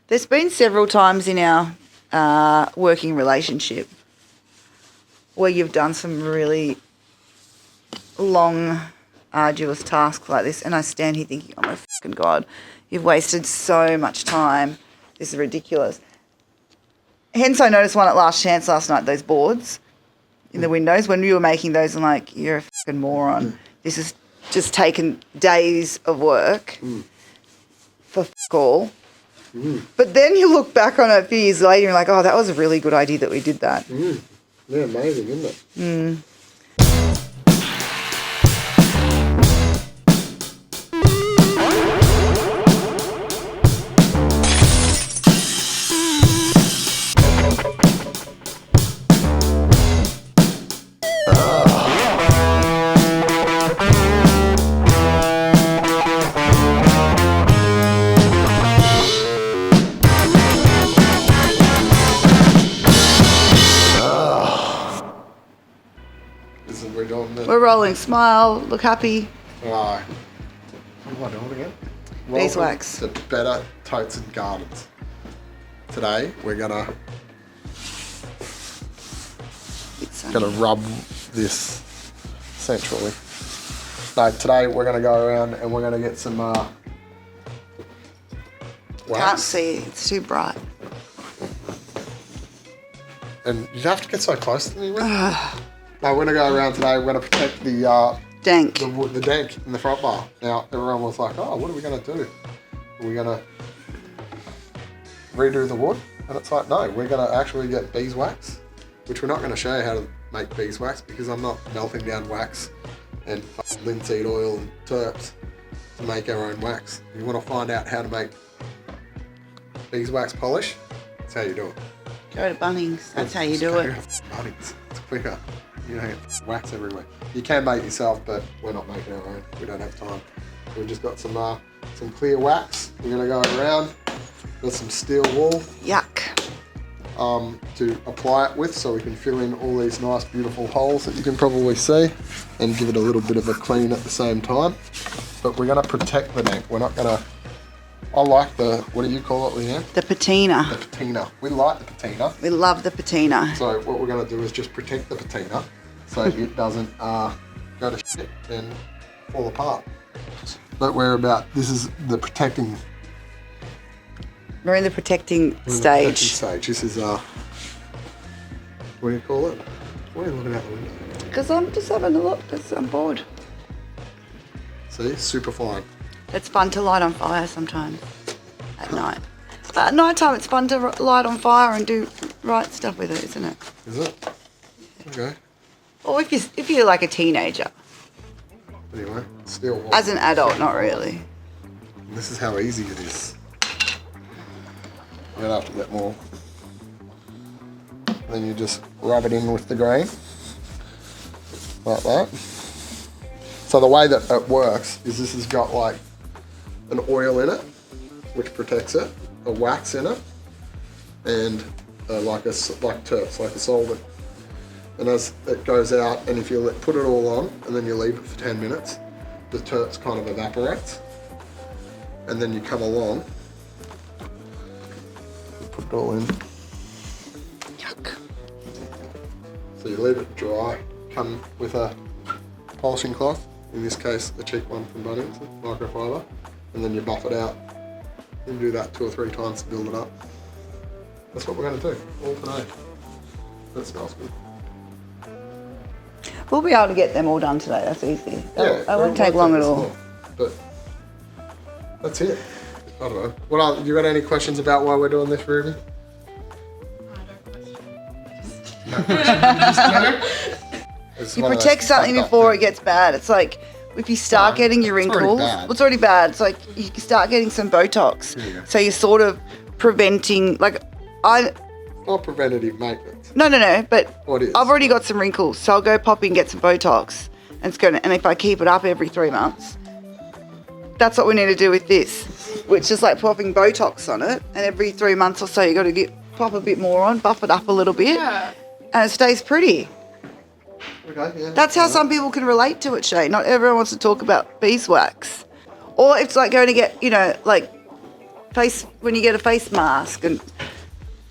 There's been several times in our working relationship where you've done some really long, arduous tasks like this, and I stand here thinking, oh my fucking God, you've wasted so much time. This is ridiculous. Hence, I noticed one at Last Chance last night, those boards in the windows. When you were making those, I'm like, you're a fucking moron. This has just taken days of work for fuck all. But then you look back on it a few years later and you're like, oh, that was a really good idea that we did that. Yeah, amazing, isn't it? We're rolling. Smile. Look happy. Right. What am I doing again? Beeswax. To Better Totes and Gardens. Today we're gonna rub this centrally. No, today we're gonna go around and we're gonna get some wax. Can't see. It's too bright. And you have to get so close to me. No, we're gonna go around today. We're gonna protect the dank. The dank in the front bar. Now everyone was like, "Oh, what are we gonna do? Are we gonna redo the wood?" And it's like, no, we're gonna actually get beeswax, which we're not gonna show you how to make beeswax because I'm not melting down wax and linseed oil and terps to make our own wax. You want to find out how to make beeswax polish? That's how you do it. Go to Bunnings. That's how you do it. Bunnings. It's quicker. You don't get wax everywhere. You can make yourself, but we're not making our own. We don't have time. We've just got some clear wax. We're gonna go around with some steel wool. Yuck. To apply it with, so we can fill in all these nice, beautiful holes that you can probably see, and give it a little bit of a clean at the same time. But we're gonna protect the dank. We're not gonna. I like the, what do you call it, Leanne? The patina. The patina. We like the patina. We love the patina. So what we're going to do is just protect the patina so it doesn't go to shit and fall apart. But this is the protecting. We're in the protecting stage. This is, what do you call it? Why are you looking out the window? Because I'm just having a look, because I'm bored. See, super fine. It's fun to light on fire sometimes at night. But at night time, it's fun to light on fire and do right stuff with it, isn't it? Is it? Okay. Or if you're like a teenager. Anyway, still. As an adult, not really. This is how easy it is. You're gonna have to get more. Then you just rub it in with the grain, like that. So the way that it works is this has got like an oil in it, which protects it, a wax in it, and like terps, like a solvent. And as it goes out, and if you put it all on, and then you leave it for 10 minutes, the terps kind of evaporates. And then you come along, you put it all in. Yuck. So you leave it dry, come with a polishing cloth, in this case a cheap one from Bunnings, microfiber, and then you buff it out. You do that 2 or 3 times to build it up. That's what we're going to do all today. That smells good. We'll be able to get them all done today. That's easy. Yeah, it won't take long at all. But that's it. I don't know. What else? You got any questions about why we're doing this, Ruby? No questions. You protect something before it gets bad. It's like if you start getting your wrinkles, it's already bad. It's like you start getting some Botox. Yeah. So you're sort of preventing, like Not preventative maintenance. No, but What is? I've already got some wrinkles, so I'll go pop in and get some Botox. And if I keep it up every 3 months, that's what we need to do with this, which is like popping Botox on it, and every 3 months or so you got to pop a bit more on, buff it up a little bit, and it stays pretty. Okay, yeah. That's how some people can relate to it, Shay. Not everyone wants to talk about beeswax. Or it's like going to get, like when you get a face mask and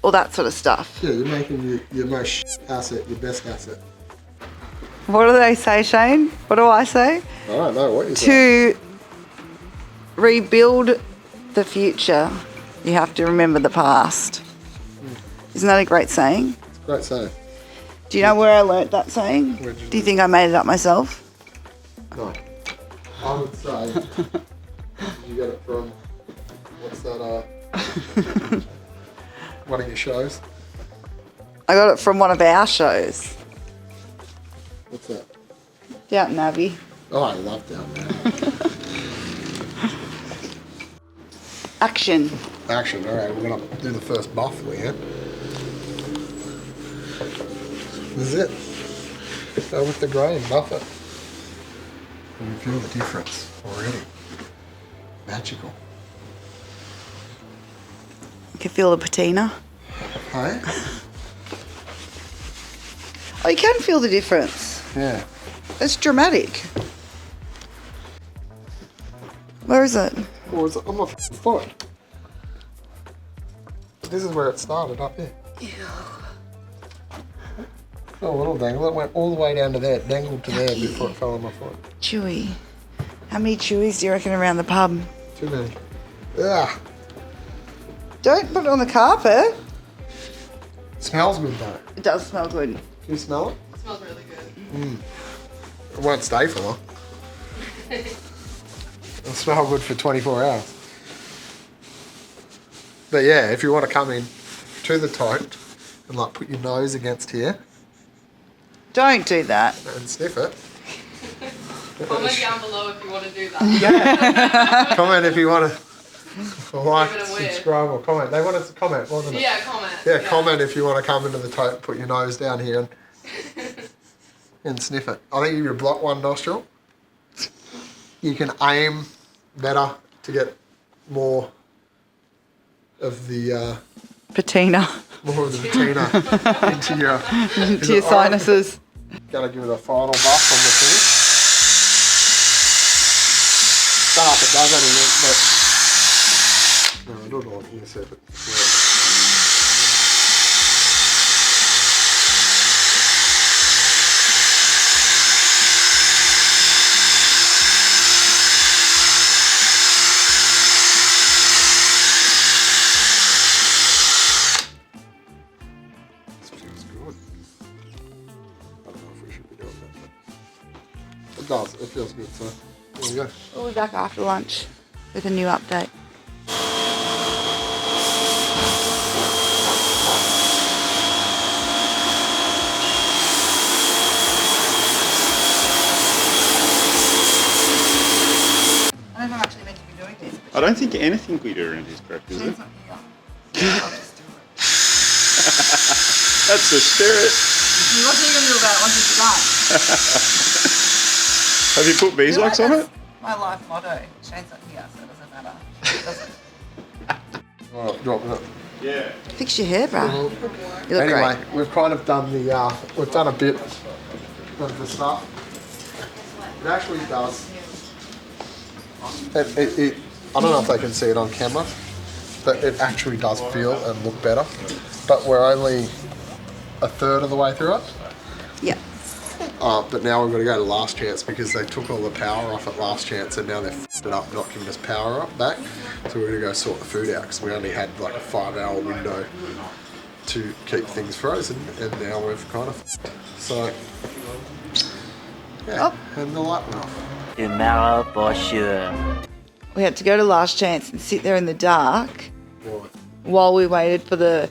all that sort of stuff. Yeah, you're making your most asset, your best asset. What do they say, Shane? What do I say? I don't know what you say. To rebuild the future, you have to remember the past. Isn't that a great saying? It's a great saying. Do you know where I learnt that saying? Do you think I made it up myself? No. I would say you get it from, what's that, one of your shows? I got it from one of our shows. What's that? Downton Abbey. Oh, I love Downton Abbey. Action. Action, alright, we're gonna do the first buff, Leanne. This is it. Go with the grain, buff it. And you feel the difference already. Magical. You can feel the patina. Hey? Oh, you can feel the difference. Yeah. It's dramatic. Where is it? Or is it on my foot? This is where it started, up here. Oh, a little dangle. It went all the way down to there. It dangled to there before it fell on my foot. Chewy. How many chewies do you reckon around the pub? Too many. Ugh. Don't put it on the carpet. It smells good though. It does smell good. Can you smell it? It smells really good. It won't stay for long. It'll smell good for 24 hours. But yeah, if you want to come in to the tote and like put your nose against here Don't do that. and sniff it. Comment down below if you want to do that. Comment if you want to like, Give it a whiff. subscribe or comment. They want us to comment, wasn't it? Yeah, comment. Yeah, comment if you want to come into the tote and put your nose down here and sniff it. I think if you block one nostril, you can aim better to get more of the Patina. patina into your sinuses. Gotta give it a final buff on the finish. Don't know if it does anything, but no, I don't know what you said, but yeah. It does, it feels good, so there we go. We'll be back after lunch with a new update. I don't know if I'm actually meant to be doing this. I don't think anything we do around is correct, is it? Shane's not here. I'll just do it. That's the spirit. What are you going to do about it once it's done? Have you put beeswax on it? My life motto. Shane's not here, so it doesn't matter. It doesn't. Alright, drop it. Yeah. Fix your hair, bro. You look Anyway, great. we've kind of done the, we've done a bit of the stuff. It actually does. I don't know if they can see it on camera, but it actually does feel and look better. But we're only a third of the way through it. Yeah. But now we've got to go to last chance because they took all the power off at last chance and now they've f***ed it up, not giving us power up back. So we're going to go sort the food out because we only had like a 5-hour window to keep things frozen and now we've kind of f***ed. So, yeah, and the light went off. Tomorrow for sure. We had to go to last chance and sit there in the dark Right. while we waited for the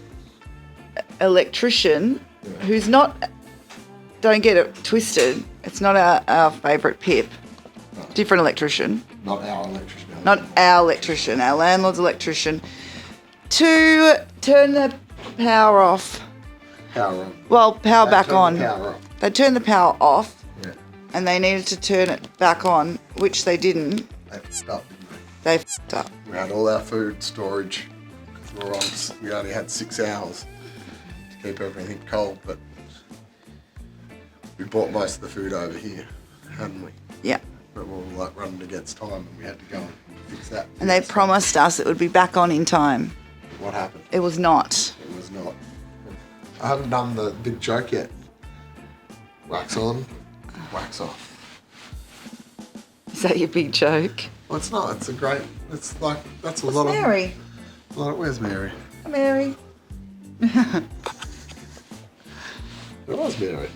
electrician, who's not, don't get it twisted, it's not our favourite Pip. Different electrician. Not our electrician. Not our electrician, our landlord's electrician, to turn the power off. Power on. Well, power back Turn on. the power up. They turned the power off Yeah. and they needed to turn it back on, which they didn't. They f***ed up, didn't They f***ed up. they? We had all our food storage because we only had 6 hours to keep everything cold, but we bought most of the food over here, hadn't we? Yeah. But we were like running against time and we had to go and fix that. And they promised us it would be back on in time. What happened? It was not. It was not. I haven't done the big joke yet. Wax on, wax off. Is that your big joke? Well, it's not. It's a great. It's like that's a Where's lot Mary? of. Where's Mary? Mary. Where was Mary?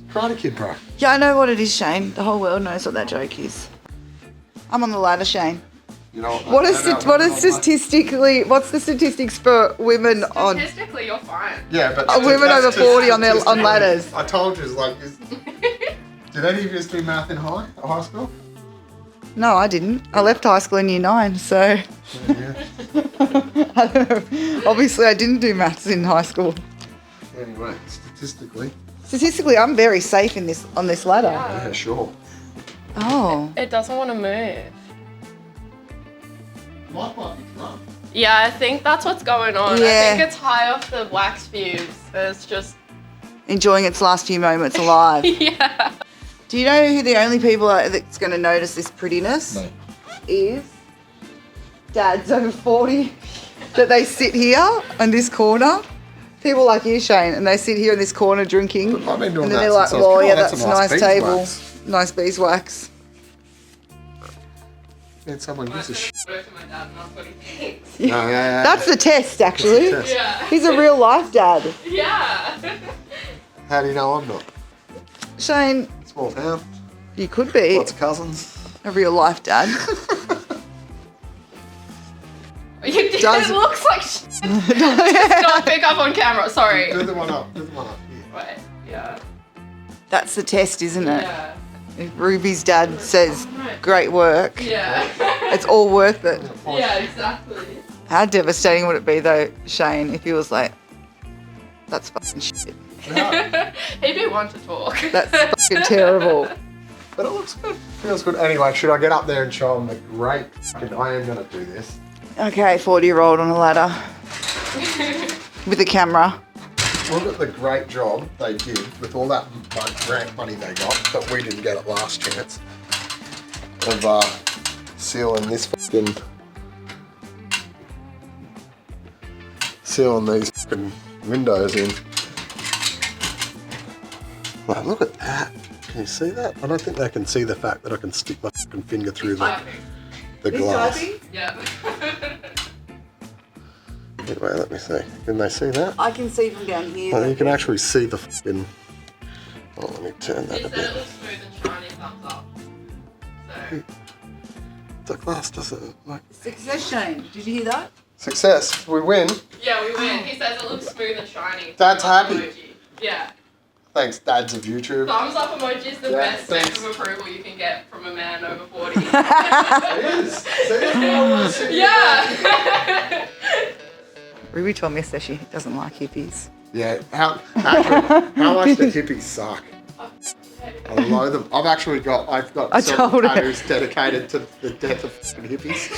Karate Kid, bro. Yeah, I know what it is, Shane. The whole world knows what that joke is. I'm on the ladder, Shane. You know What's the statistics for women on Statistically, you're fine. Yeah, but women over 40 on ladders? I told you, it's like. Did any of you do math in high school? No, I didn't. I left high school in year 9, so Yeah. I don't know. Obviously I didn't do maths in high school. Anyway, statistically. Statistically, I'm very safe on this ladder. Yeah, sure. Oh. It doesn't want to move. Might be drunk. Yeah, I think that's what's going on. Yeah. I think it's high off the wax fumes. It's just. Enjoying its last few moments alive. Yeah. Do you know who the only people are that's going to notice this prettiness No. is? Dads over 40. That they sit here in this corner. People like you, Shane, and they sit here in this corner drinking. I've been doing and then that they're like, since I was well, kid. yeah, Oh, that's a nice table. beeswax. Nice beeswax. And someone gives a shit. Go to my dad and ask what he thinks. Yeah. That's the test, actually. That's the test. Yeah. He's a real life dad. Yeah. How do you know I'm not? Shane, Small town, you could be lots of cousins. a real life dad. It Does- looks like Just not pick up on camera, sorry. Do the one up. Do the one up. Yeah. Wait, yeah. That's the test, isn't it? Yeah. If Ruby's dad says, great work, Yeah. it's all worth it. Yeah, exactly. How devastating would it be, though, Shane, if he was like, that's fucking shit. He'd be one to talk. That's fucking terrible. But it looks good. Feels good. Anyway, should I get up there and show them the great fucking, I am going to do this. Okay, 40-year-old on a ladder with a camera. Look at the great job they did with all that grant money they got that we didn't get at last chance of sealing this fucking, sealing these fucking windows in. Wow, look at that. Can you see that? I don't think they can see the fact that I can stick my fucking finger through the glass. Yeah. Anyway, let me see. Can they see that? I can see from down here. Oh, you can actually see the fucking. Oh, let me turn that He a said it bit. looks smooth and shiny, thumbs up. So. The glass doesn't like. Success, Shane. Did you hear that? Success. We win. Yeah, we win. He says it looks smooth and shiny. Dad's Thumbs up happy. emoji. Yeah. Thanks, dads of YouTube. Thumbs up emoji is the Yeah, best stamp thanks. of approval you can get from a man over 40. It is. See, that's what I want to see. Yeah. Ruby told me yesterday she doesn't like hippies. Yeah. How much the hippies suck. I loathe them. I've got I several told her. tattoos dedicated to the death of fucking hippies.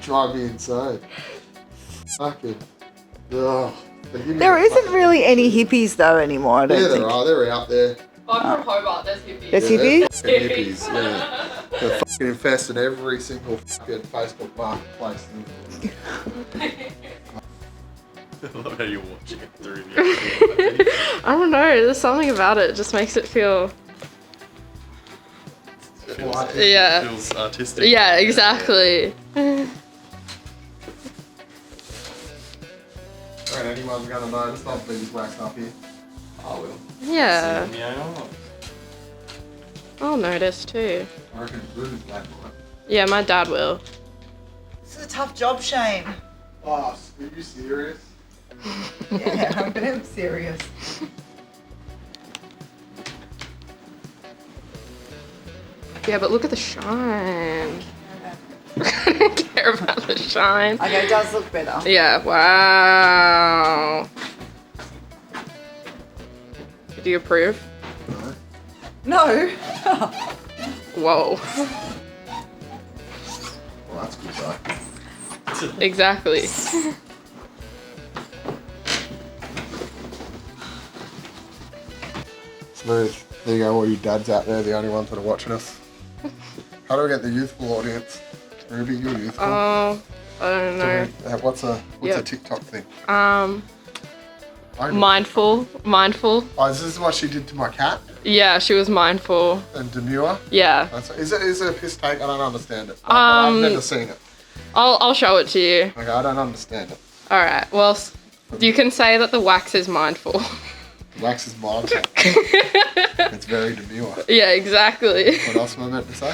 Drive me insane. Fucking. Ugh. The hippies There are isn't fucking- really any hippies, though, anymore, I don't Yeah, think. there are. They're out there. I'm from Hobart, there's hippies. There's Yeah, they're hippies? fucking hippies. Yeah. They're fucking infesting every single fucking Facebook marketplace. I love how you're watching it through the I don't know, there's something about it, just makes it feel... Yeah. feels artistic. Yeah, exactly. And anyone's gonna notice I've been waxed up here. I will. Yeah. See, yeah. I'll notice too. I reckon Ruby's black right? Yeah, my dad will. This is a tough job, Shane. Oh, are you serious? Yeah, I'm damn serious. Yeah, but look at the shine. I don't care about the shine. Okay, it does look better. Yeah, wow. Do you approve? No. Whoa. Well, that's good though. Exactly. Smooth. There you go, all you dads out there, the only ones that are watching us. How do we get the youthful audience? Ruby, you're youthful. Oh, I don't know. What's a Yep. TikTok thing? Mindful. Oh, is this what she did to my cat? Yeah, she was mindful. And demure? Yeah. Is it a piss take? I don't understand it. I've never seen it. I'll show it to you. Okay, I don't understand it. All right. Well, you can say that the wax is mindful. Wax is mindful. It's very demure. Yeah, exactly. What else am I meant to say?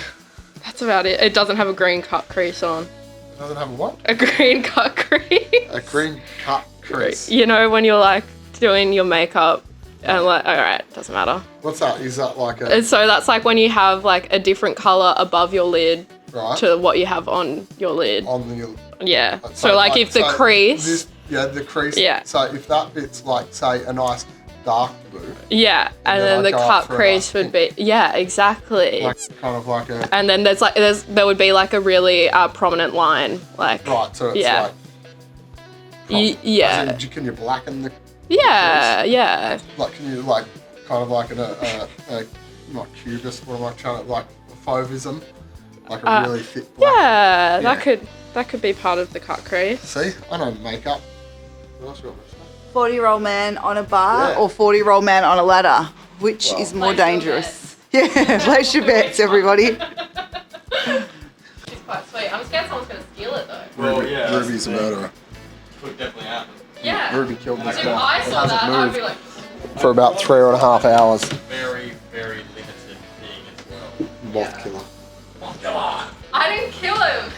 That's about it. It doesn't have a green cut crease on. It doesn't have a what? A green cut crease. A green cut crease. You know when you're like doing your makeup and like, all right, doesn't matter. What's that? Is that like a... And so that's like when you have like a different color above your lid Right. to what you have on your lid. On the... Yeah. So like if the crease. The crease. Yeah. So if that bit's like, say, a nice dark blue. Yeah, and then the I go cut up for a crease would be, yeah, exactly. Like, kind of like a... And then there would be like a really prominent line, like. Right, so it's yeah. like... Yeah. As in, can you blacken the... Yeah, yeah. Like, can you like, kind of like not cubist, what am I trying to, like, a fauvism? Like a really thick black... Yeah, Yeah. that could be part of the cut crease. See, I know makeup. What else you want me to say? 40-year-old man on a bar Yeah. or 40-year-old man on a ladder? Which is more Place your dangerous? Yeah, place your bets, everybody. She's quite sweet. I'm scared someone's going to steal it though. Well, yeah. Ruby's a murderer. Could definitely happen. Yeah. Ruby killed this If guy. I It saw hasn't that, I'd moved be like, for about 3.5 hours. Very, very limited being as well. Moth killer. I didn't kill him.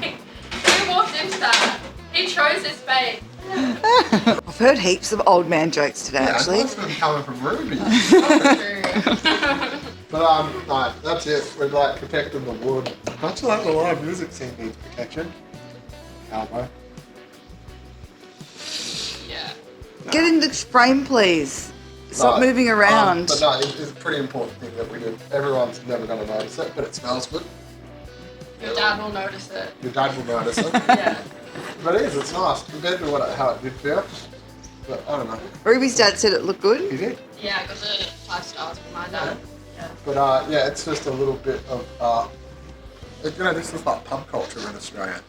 He walked into that. He chose his fate. I've heard heaps of old man jokes today, actually. That's been coming from Ruby. True. But no, that's it. We're like protecting the wood. Much like the live music scene needs protection. Cowboy. Yeah. Get in the frame, please. Stop moving around. But no, it's a pretty important thing that we do. Everyone's never going to notice it, but it smells good. Your dad will notice it. Your dad will notice it. Yeah. But it is, it's nice compared to how it did feel. But I don't know. Ruby's dad said it looked He good. did. Yeah, I got the 5 stars from my dad. Yeah. But yeah, it's just a little bit of, this is like pub culture in Australia.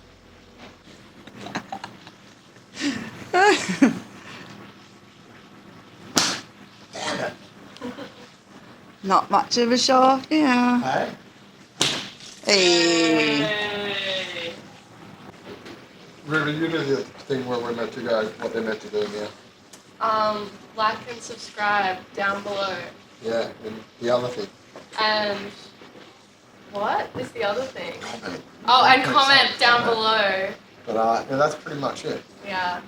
Damn it. Not much of a shock, yeah. Hey? Hey. Hey. Ruby, you do the thing where we're meant to go, what they're meant to do now. Like and subscribe down below. Yeah, and the other thing. And what is the other thing? Comment. Oh, and comment down below. But yeah, that's pretty much it. Yeah.